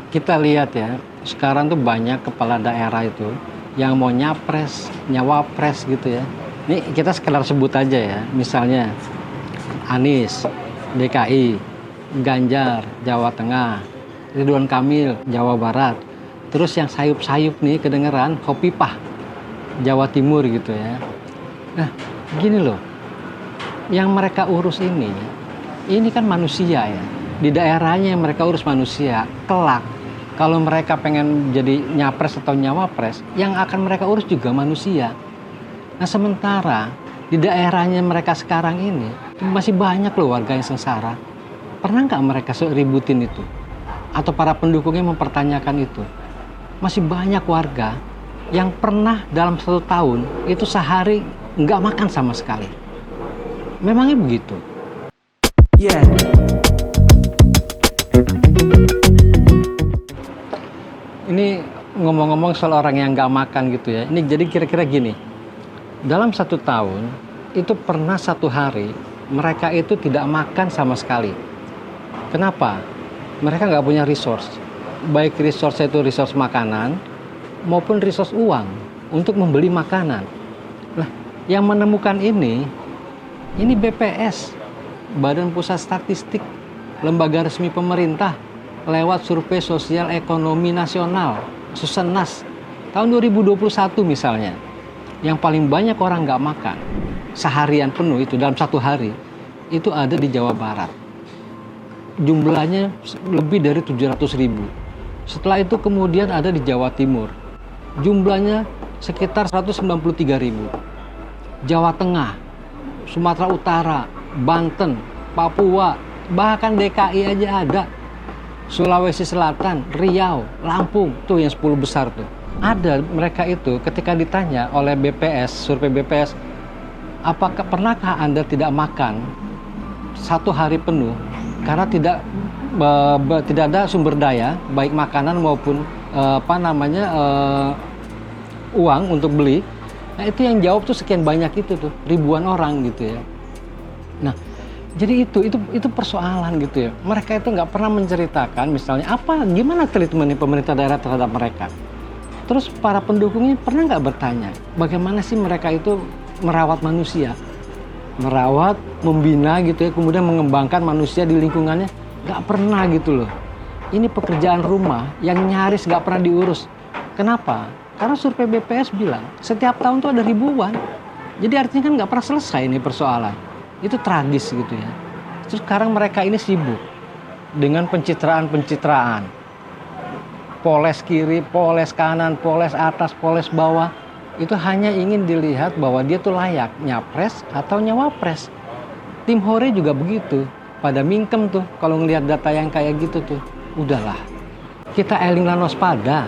Kita lihat ya, sekarang tuh banyak kepala daerah itu yang mau nyapres, nyawapres gitu ya. Ini kita sekedar sebut aja ya, misalnya Anies, DKI, Ganjar, Jawa Tengah, Ridwan Kamil, Jawa Barat. Terus yang sayup-sayup nih kedengeran Khofifah, Jawa Timur gitu ya. Nah, gini loh, yang mereka urus ini kan manusia ya. Di daerahnya yang mereka urus manusia, kelak kalau mereka pengen jadi nyapres atau nyawapres, yang akan mereka urus juga manusia. Nah sementara di daerahnya mereka sekarang ini masih banyak loh warga yang sengsara. Pernah nggak mereka ributin itu? Atau para pendukungnya mempertanyakan itu? Masih banyak warga yang pernah dalam 1 tahun itu sehari nggak makan sama sekali. Memangnya begitu? Yeah. Ini ngomong-ngomong soal orang yang nggak makan gitu ya. Ini jadi kira-kira gini. Dalam 1 tahun itu pernah 1 hari mereka itu tidak makan sama sekali. Kenapa? Mereka nggak punya resource. Baik resource itu resource makanan maupun resource uang untuk membeli makanan. Nah, yang menemukan ini BPS, Badan Pusat Statistik, lembaga resmi pemerintah, lewat survei sosial ekonomi nasional, Susenas, tahun 2021 misalnya. Yang paling banyak orang nggak makan seharian penuh itu dalam 1 hari itu ada di Jawa Barat. Jumlahnya lebih dari 700.000. Setelah itu kemudian ada di Jawa Timur. Jumlahnya sekitar 193.000. Jawa Tengah, Sumatera Utara, Banten, Papua, bahkan DKI aja ada. Sulawesi Selatan, Riau, Lampung, tuh yang 10 besar tuh. Ada mereka itu ketika ditanya oleh BPS, survei BPS, pernahkah Anda tidak makan 1 hari penuh karena tidak ada sumber daya baik makanan maupun uang untuk beli. Nah itu yang jawab tuh sekian banyak itu tuh, ribuan orang gitu ya. Nah jadi itu persoalan gitu ya. Mereka itu nggak pernah menceritakan misalnya gimana treatment pemerintah daerah terhadap mereka. Terus para pendukungnya pernah nggak bertanya bagaimana sih mereka itu merawat manusia, merawat, membina gitu ya, kemudian mengembangkan manusia di lingkungannya? Nggak pernah gitu loh. Ini pekerjaan rumah yang nyaris nggak pernah diurus. Kenapa? Karena survei BPS bilang setiap tahun tuh ada ribuan. Jadi artinya kan nggak pernah selesai ini persoalan. Itu tragis gitu ya. Terus sekarang mereka ini sibuk dengan pencitraan. Poles kiri, poles kanan, poles atas, poles bawah. Itu hanya ingin dilihat bahwa dia tuh layak nyapres atau nyawapres. Tim Hore juga begitu. Pada mingkem tuh kalau ngelihat data yang kayak gitu tuh. Udahlah. Kita elinglah waspada.